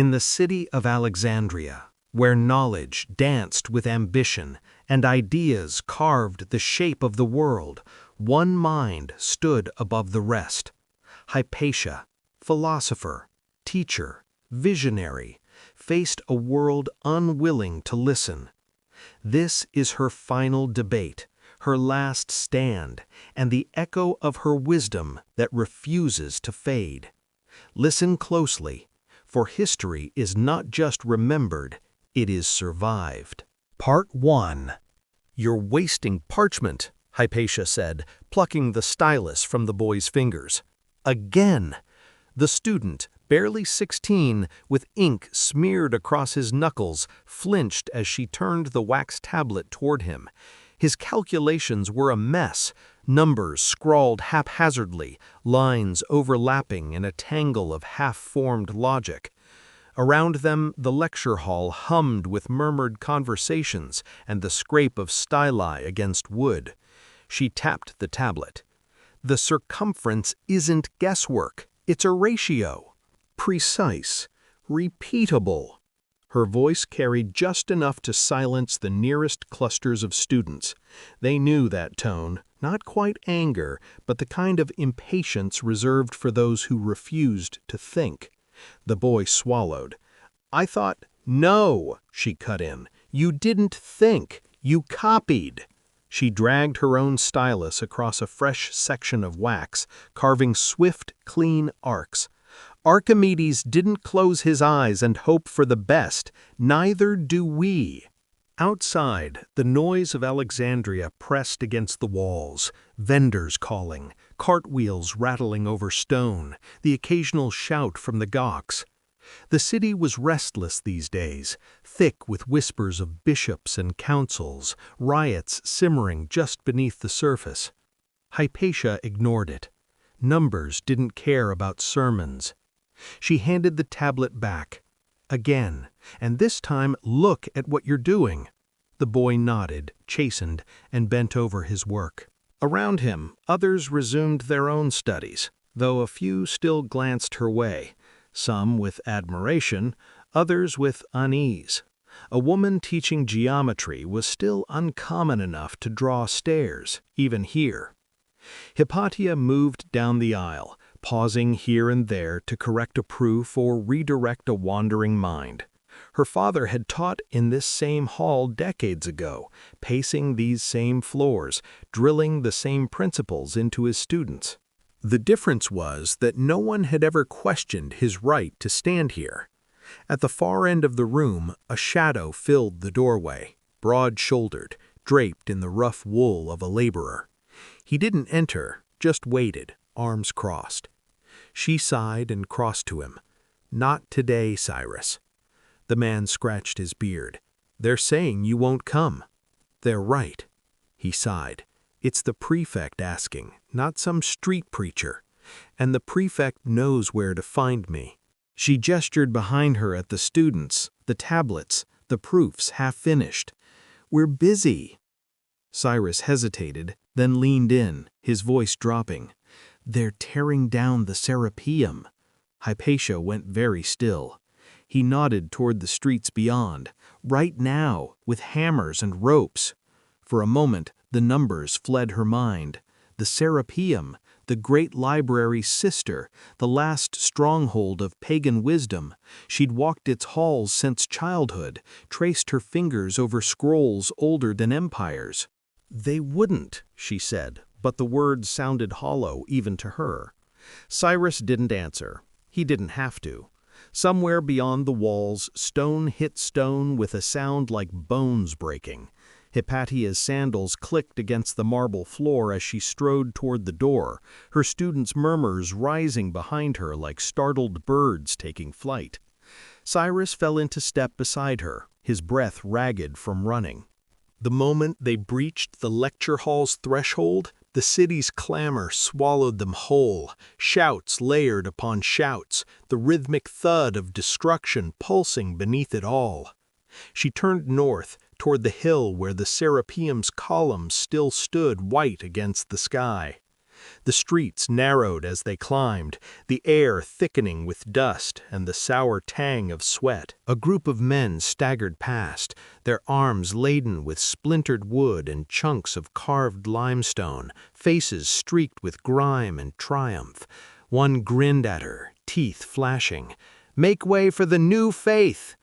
In the city of Alexandria, where knowledge danced with ambition and ideas carved the shape of the world, one mind stood above the rest. Hypatia, philosopher, teacher, visionary, faced a world unwilling to listen. This is her final debate, her last stand, and the echo of her wisdom that refuses to fade. Listen closely, for history is not just remembered, it is survived. Part 1. "You're wasting parchment," Hypatia said, plucking the stylus from the boy's fingers. Again! The student, barely 16, with ink smeared across his knuckles, flinched as she turned the wax tablet toward him. His calculations were a mess, numbers scrawled haphazardly, lines overlapping in a tangle of half-formed logic. Around them, the lecture hall hummed with murmured conversations and the scrape of styli against wood. She tapped the tablet. The circumference isn't guesswork, it's a ratio. Precise, repeatable. Her voice carried just enough to silence the nearest clusters of students. They knew that tone, not quite anger, but the kind of impatience reserved for those who refused to think. The boy swallowed. "I thought—" "No," she cut in. "You didn't think. You copied." She dragged her own stylus across a fresh section of wax, carving swift, clean arcs. "Archimedes didn't close his eyes and hope for the best. Neither do we." Outside, the noise of Alexandria pressed against the walls, vendors calling, cartwheels rattling over stone, the occasional shout from the gawks. The city was restless these days, thick with whispers of bishops and councils, riots simmering just beneath the surface. Hypatia ignored it. Numbers didn't care about sermons. She handed the tablet back. "Again, and this time look at what you're doing." The boy nodded, chastened, and bent over his work. Around him, others resumed their own studies, though a few still glanced her way, some with admiration, others with unease. A woman teaching geometry was still uncommon enough to draw stares, even here. Hypatia moved down the aisle, pausing here and there to correct a proof or redirect a wandering mind. Her father had taught in this same hall decades ago, pacing these same floors, drilling the same principles into his students. The difference was that no one had ever questioned his right to stand here. At the far end of the room, a shadow filled the doorway, broad-shouldered, draped in the rough wool of a laborer. He didn't enter, just waited, arms crossed. She sighed and crossed to him. "Not today, Cyrus." The man scratched his beard. "They're saying you won't come." "They're right." He sighed. "It's the prefect asking, not some street preacher. And the prefect knows where to find me." She gestured behind her at the students, the tablets, the proofs half finished. "We're busy." Cyrus hesitated, then leaned in, his voice dropping. "They're tearing down the Serapeum." Hypatia went very still. He nodded toward the streets beyond. "Right now, with hammers and ropes." For a moment, the numbers fled her mind. The Serapeum, the great library's sister, the last stronghold of pagan wisdom. She'd walked its halls since childhood, traced her fingers over scrolls older than empires. "They wouldn't," she said, but the words sounded hollow even to her. Cyrus didn't answer. He didn't have to. Somewhere beyond the walls, stone hit stone with a sound like bones breaking. Hypatia's sandals clicked against the marble floor as she strode toward the door, her students' murmurs rising behind her like startled birds taking flight. Cyrus fell into step beside her, his breath ragged from running. The moment they breached the lecture hall's threshold, the city's clamor swallowed them whole, shouts layered upon shouts, the rhythmic thud of destruction pulsing beneath it all. She turned north, toward the hill where the Serapeum's columns still stood white against the sky. The streets narrowed as they climbed, the air thickening with dust and the sour tang of sweat. A group of men staggered past, their arms laden with splintered wood and chunks of carved limestone, faces streaked with grime and triumph. One grinned at her, teeth flashing. "Make way for the new faith!"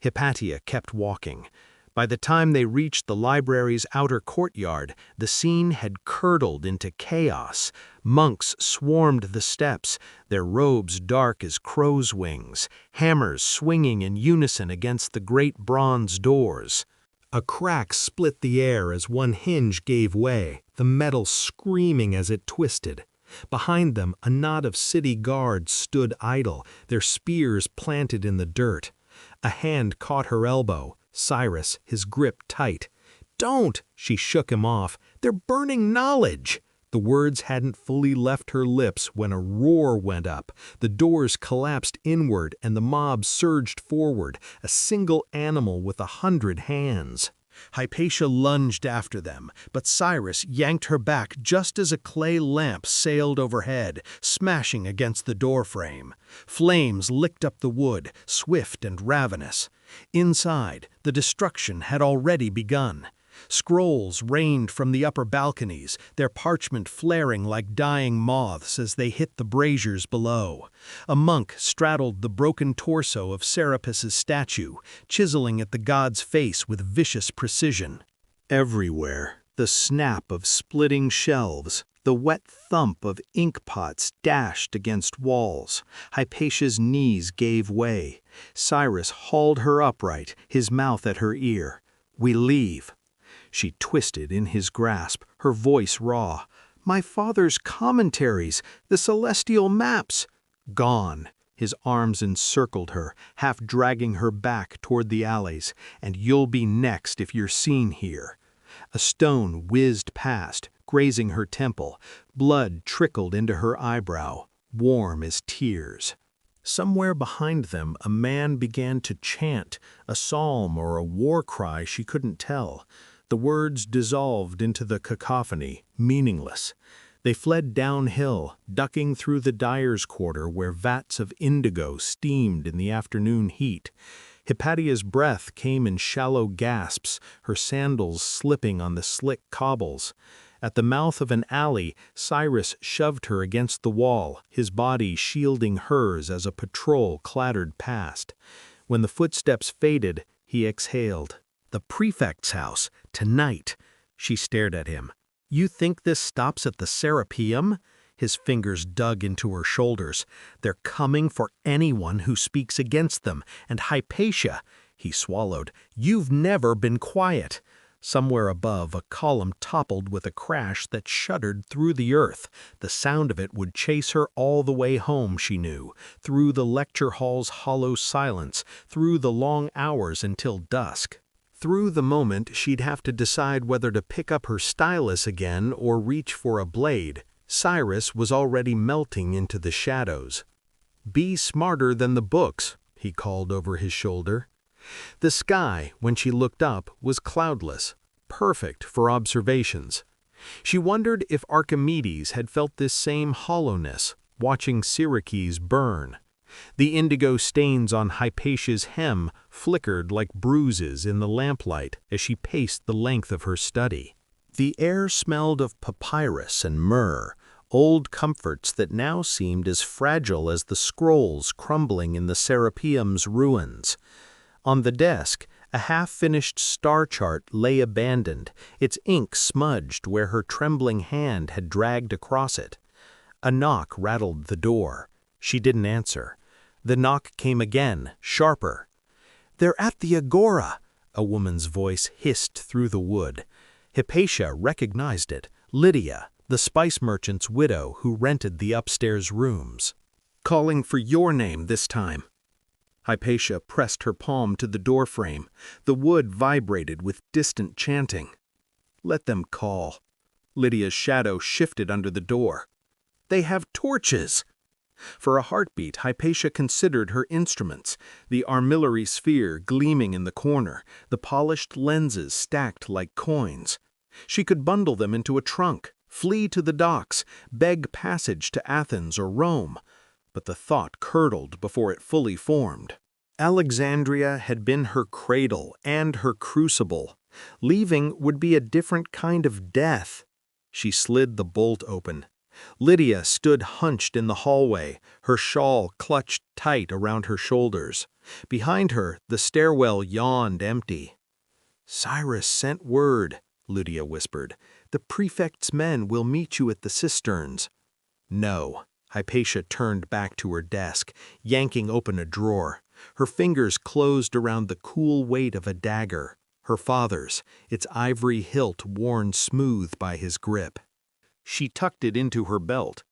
Hypatia kept walking. By the time they reached the library's outer courtyard, the scene had curdled into chaos. Monks swarmed the steps, their robes dark as crow's wings, hammers swinging in unison against the great bronze doors. A crack split the air as one hinge gave way, the metal screaming as it twisted. Behind them, a knot of city guards stood idle, their spears planted in the dirt. A hand caught her elbow. Cyrus, his grip tight. "Don't!" She shook him off. "They're burning knowledge!" The words hadn't fully left her lips when a roar went up. The doors collapsed inward and the mob surged forward, a single animal with 100 hands. Hypatia lunged after them, but Cyrus yanked her back just as a clay lamp sailed overhead, smashing against the doorframe. Flames licked up the wood, swift and ravenous. Inside, the destruction had already begun. Scrolls rained from the upper balconies, their parchment flaring like dying moths as they hit the braziers below. A monk straddled the broken torso of Serapis's statue, chiseling at the god's face with vicious precision. Everywhere, the snap of splitting shelves, the wet thump of ink pots dashed against walls. Hypatia's knees gave way. Cyrus hauled her upright, his mouth at her ear. "We leave." She twisted in his grasp, her voice raw. "My father's commentaries, the celestial maps." Gone. His arms encircled her, half dragging her back toward the alleys. "And you'll be next if you're seen here." A stone whizzed past, grazing her temple. Blood trickled into her eyebrow, warm as tears. Somewhere behind them, a man began to chant, a psalm or a war cry she couldn't tell. The words dissolved into the cacophony, meaningless. They fled downhill, ducking through the dyer's quarter where vats of indigo steamed in the afternoon heat. Hypatia's breath came in shallow gasps, her sandals slipping on the slick cobbles. At the mouth of an alley, Cyrus shoved her against the wall, his body shielding hers as a patrol clattered past. When the footsteps faded, he exhaled. "The prefect's house, tonight." She stared at him. "You think this stops at the Serapeum?" His fingers dug into her shoulders. "They're coming for anyone who speaks against them, and Hypatia," he swallowed, "you've never been quiet." Somewhere above, a column toppled with a crash that shuddered through the earth. The sound of it would chase her all the way home, she knew, through the lecture hall's hollow silence, through the long hours until dusk. Through the moment she'd have to decide whether to pick up her stylus again or reach for a blade. Cyrus was already melting into the shadows. "Be smarter than the books," he called over his shoulder. The sky, when she looked up, was cloudless, perfect for observations. She wondered if Archimedes had felt this same hollowness, watching Syracuse burn. The indigo stains on Hypatia's hem flickered like bruises in the lamplight as she paced the length of her study. The air smelled of papyrus and myrrh, old comforts that now seemed as fragile as the scrolls crumbling in the Serapeum's ruins. On the desk, a half-finished star chart lay abandoned, its ink smudged where her trembling hand had dragged across it. A knock rattled the door. She didn't answer. The knock came again, sharper. "They're at the agora," a woman's voice hissed through the wood. Hypatia recognized it, Lydia, the spice merchant's widow who rented the upstairs rooms. "Calling for your name this time." Hypatia pressed her palm to the doorframe. The wood vibrated with distant chanting. "Let them call." Lydia's shadow shifted under the door. "They have torches!" For a heartbeat, Hypatia considered her instruments, the armillary sphere gleaming in the corner, the polished lenses stacked like coins. She could bundle them into a trunk. Flee to the docks, beg passage to Athens or Rome. But the thought curdled before it fully formed. Alexandria had been her cradle and her crucible. Leaving would be a different kind of death. She slid the bolt open. Lydia stood hunched in the hallway, her shawl clutched tight around her shoulders. Behind her, the stairwell yawned empty. "Cyrus sent word," Lydia whispered. "The prefect's men will meet you at the cisterns." "No." Hypatia turned back to her desk, yanking open a drawer. Her fingers closed around the cool weight of a dagger, her father's, its ivory hilt worn smooth by his grip. She tucked it into her belt.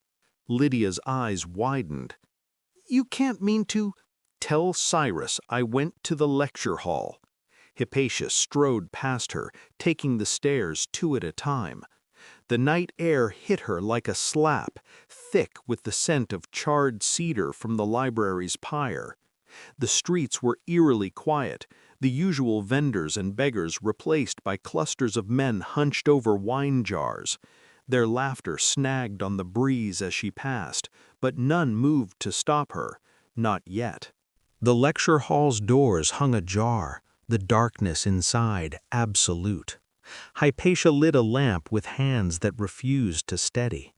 Lydia's eyes widened. "You can't mean to—" "Tell Cyrus I went to the lecture hall." Hypatia strode past her, taking the stairs 2 at a time. The night air hit her like a slap, thick with the scent of charred cedar from the library's pyre. The streets were eerily quiet, the usual vendors and beggars replaced by clusters of men hunched over wine jars. Their laughter snagged on the breeze as she passed, but none moved to stop her, not yet. The lecture hall's doors hung ajar, the darkness inside absolute. Hypatia lit a lamp with hands that refused to steady.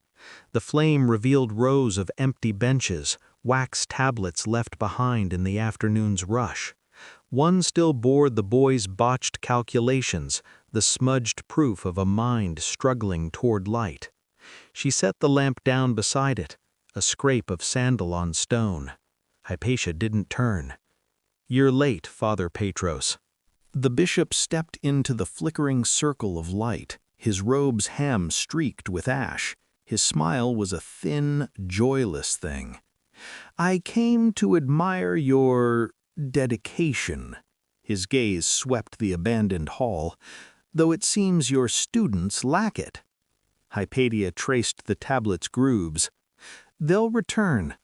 The flame revealed rows of empty benches, wax tablets left behind in the afternoon's rush. One still bore the boy's botched calculations, the smudged proof of a mind struggling toward light. She set the lamp down beside it, a scrape of sandal on stone. Hypatia didn't turn. "You're late, Father Petros." The bishop stepped into the flickering circle of light, his robe's hem streaked with ash. His smile was a thin, joyless thing. "I came to admire your dedication." His gaze swept the abandoned hall, "though it seems your students lack it." Hypatia traced the tablet's grooves. "They'll return."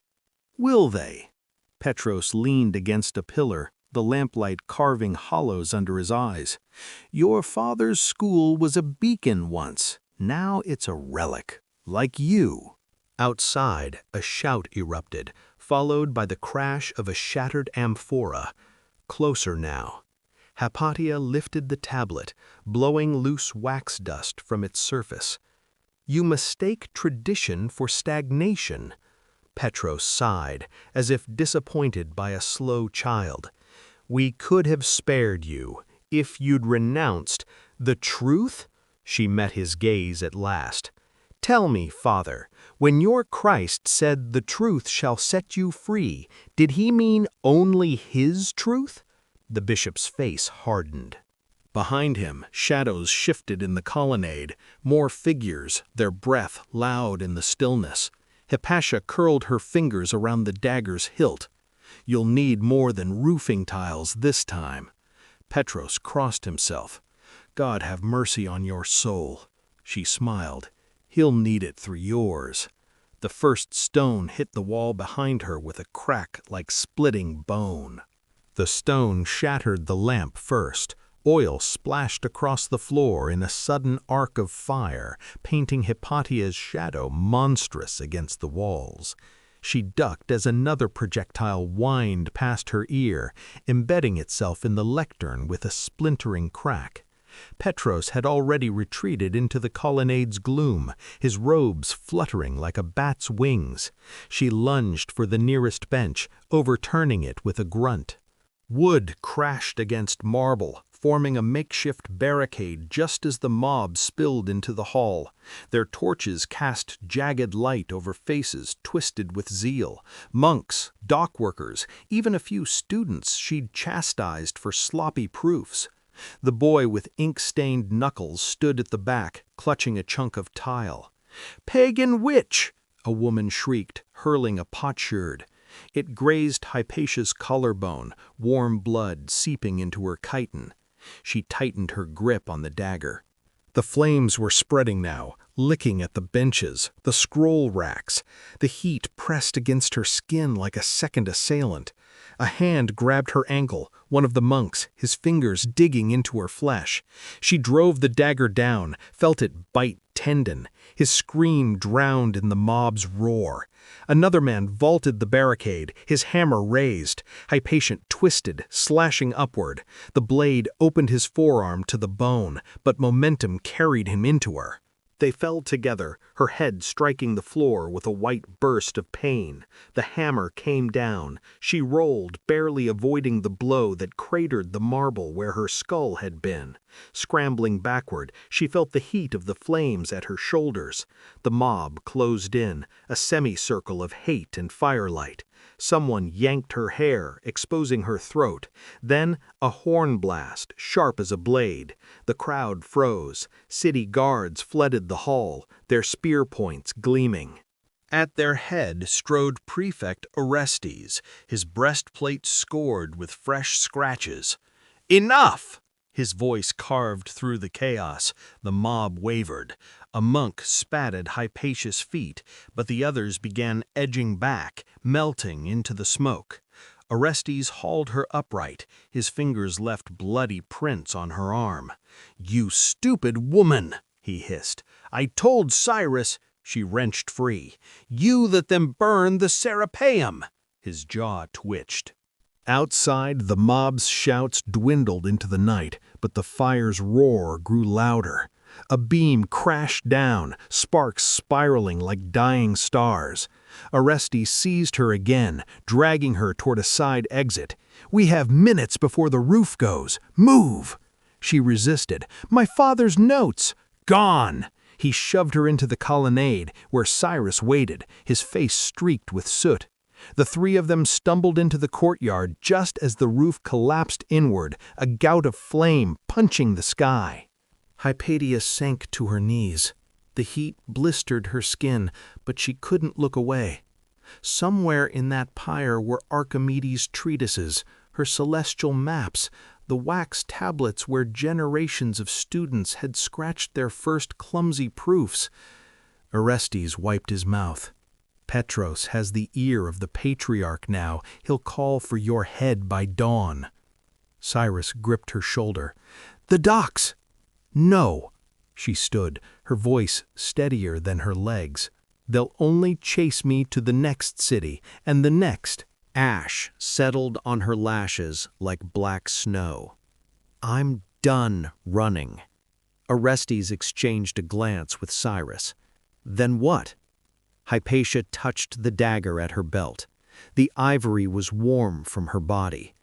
"Will they?" Petros leaned against a pillar, the lamplight carving hollows under his eyes. "Your father's school was a beacon once. Now it's a relic, like you." Outside, a shout erupted, followed by the crash of a shattered amphora. Closer now. Hypatia lifted the tablet, blowing loose wax dust from its surface. "You mistake tradition for stagnation." Petros sighed, as if disappointed by a slow child. "We could have spared you, if you'd renounced the truth." She met his gaze at last. "Tell me, Father, when your Christ said the truth shall set you free, did he mean only his truth?" The bishop's face hardened. Behind him, shadows shifted in the colonnade, more figures, their breath loud in the stillness. Hypatia curled her fingers around the dagger's hilt. "You'll need more than roofing tiles this time." Petros crossed himself. "God have mercy on your soul." She smiled. "He'll need it through yours." The first stone hit the wall behind her with a crack like splitting bone. The stone shattered the lamp first. Oil splashed across the floor in a sudden arc of fire, painting Hypatia's shadow monstrous against the walls. She ducked as another projectile whined past her ear, embedding itself in the lectern with a splintering crack. Petros had already retreated into the colonnade's gloom, his robes fluttering like a bat's wings. She lunged for the nearest bench, overturning it with a grunt. Wood crashed against marble, forming a makeshift barricade just as the mob spilled into the hall. Their torches cast jagged light over faces twisted with zeal. Monks, dock workers, even a few students she'd chastised for sloppy proofs. The boy with ink-stained knuckles stood at the back, clutching a chunk of tile. "Pagan witch!" a woman shrieked, hurling a potsherd. It grazed Hypatia's collarbone, warm blood seeping into her chiton. She tightened her grip on the dagger. The flames were spreading now, licking at the benches, the scroll racks. The heat pressed against her skin like a second assailant. A hand grabbed her ankle, one of the monks, his fingers digging into her flesh. She drove the dagger down, felt it bite tendon. His scream drowned in the mob's roar. Another man vaulted the barricade, his hammer raised. Hypatia twisted, slashing upward. The blade opened his forearm to the bone, but momentum carried him into her. They fell together, her head striking the floor with a white burst of pain. The hammer came down. She rolled, barely avoiding the blow that cratered the marble where her skull had been. Scrambling backward, she felt the heat of the flames at her shoulders. The mob closed in, a semicircle of hate and firelight. Someone yanked her hair, exposing her throat. Then a horn blast, sharp as a blade. The crowd froze. City guards flooded the hall, their spear points gleaming. At their head strode Prefect Orestes, his breastplate scored with fresh scratches. "Enough!" His voice carved through the chaos. The mob wavered. A monk spat at Hypatia's feet, but the others began edging back, melting into the smoke. Orestes hauled her upright. His fingers left bloody prints on her arm. "You stupid woman!" he hissed. "I told Cyrus—" She wrenched free. "You let them burn the Serapeum!" His jaw twitched. Outside, the mob's shouts dwindled into the night, but the fire's roar grew louder. A beam crashed down, sparks spiraling like dying stars. Orestes seized her again, dragging her toward a side exit. "We have minutes before the roof goes. Move!" She resisted. "My father's notes!" "Gone!" He shoved her into the colonnade, where Cyrus waited, his face streaked with soot. The three of them stumbled into the courtyard just as the roof collapsed inward, a gout of flame punching the sky. Hypatia sank to her knees. The heat blistered her skin, but she couldn't look away. Somewhere in that pyre were Archimedes' treatises, her celestial maps, the wax tablets where generations of students had scratched their first clumsy proofs. Orestes wiped his mouth. "Petros has the ear of the patriarch now. He'll call for your head by dawn." Cyrus gripped her shoulder. "The docks!" "No." She stood, her voice steadier than her legs. "They'll only chase me to the next city, and the next." Ash settled on her lashes like black snow. "I'm done running." Orestes exchanged a glance with Cyrus. "Then what?" Hypatia touched the dagger at her belt. The ivory was warm from her body.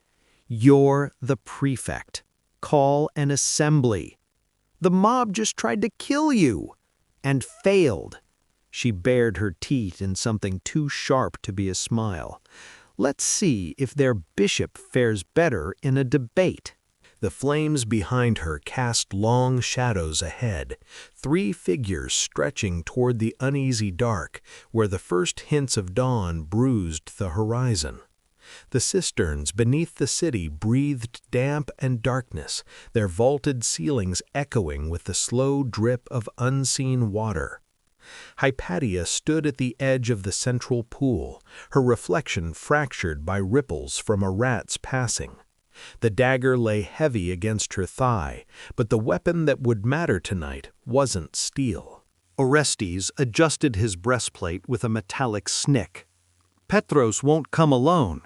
"You're the prefect. Call an assembly." "The mob just tried to kill you." "And failed." She bared her teeth in something too sharp to be a smile. "Let's see if their bishop fares better in a debate." The flames behind her cast long shadows ahead, three figures stretching toward the uneasy dark, where the first hints of dawn bruised the horizon. The cisterns beneath the city breathed damp and darkness, their vaulted ceilings echoing with the slow drip of unseen water. Hypatia stood at the edge of the central pool, her reflection fractured by ripples from a rat's passing. The dagger lay heavy against her thigh, but the weapon that would matter tonight wasn't steel. Orestes adjusted his breastplate with a metallic snick. "Petros won't come alone."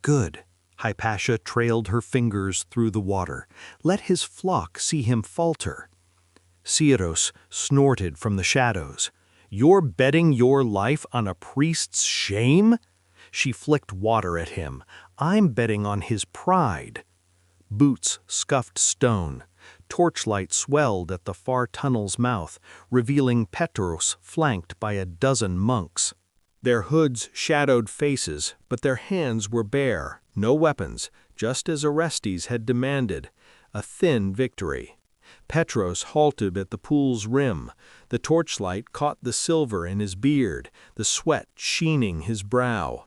"Good." Hypatia trailed her fingers through the water. "Let his flock see him falter." Cyrus snorted from the shadows. "You're betting your life on a priest's shame?" She flicked water at him. "I'm betting on his pride." Boots scuffed stone. Torchlight swelled at the far tunnel's mouth, revealing Petros flanked by a dozen monks. Their hoods shadowed faces, but their hands were bare, no weapons, just as Orestes had demanded. A thin victory. Petros halted at the pool's rim. The torchlight caught the silver in his beard, the sweat sheening his brow.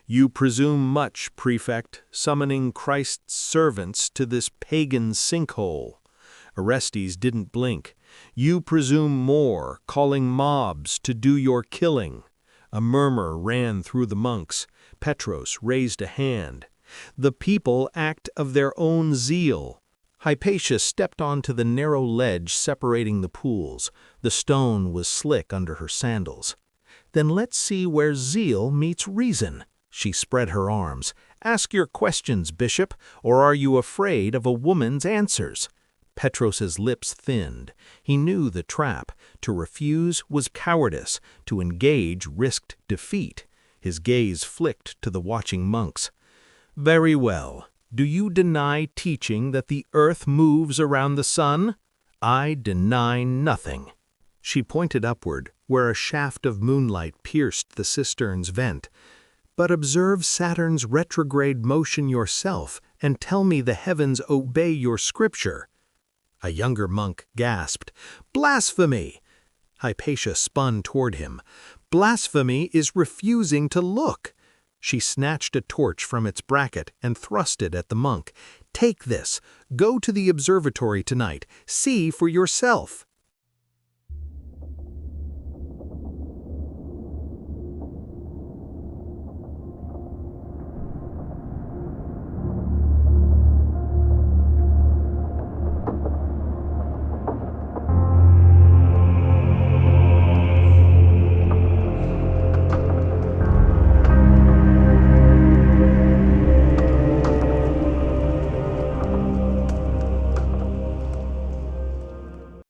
"You presume much, Prefect, summoning Christ's servants to this pagan sinkhole." Orestes didn't blink. You presume more, calling mobs to do your killing. A murmur ran through the monks. Petros raised a hand. The people act of their own zeal. Hypatia stepped onto the narrow ledge separating the pools. The stone was slick under her sandals. Then let's see where zeal meets reason. She spread her arms. Ask your questions, Bishop, or are you afraid of a woman's answers? Petros's lips thinned. He knew the trap. To refuse was cowardice. To engage risked defeat. His gaze flicked to the watching monks. Very well. Do you deny teaching that the earth moves around the sun? I deny nothing. She pointed upward, where a shaft of moonlight pierced the cistern's vent. But observe Saturn's retrograde motion yourself, and tell me the heavens obey your scripture. A younger monk gasped, Blasphemy! Hypatia spun toward him. Blasphemy is refusing to look. She snatched a torch from its bracket and thrust it at the monk. Take this. Go to the observatory tonight. See for yourself.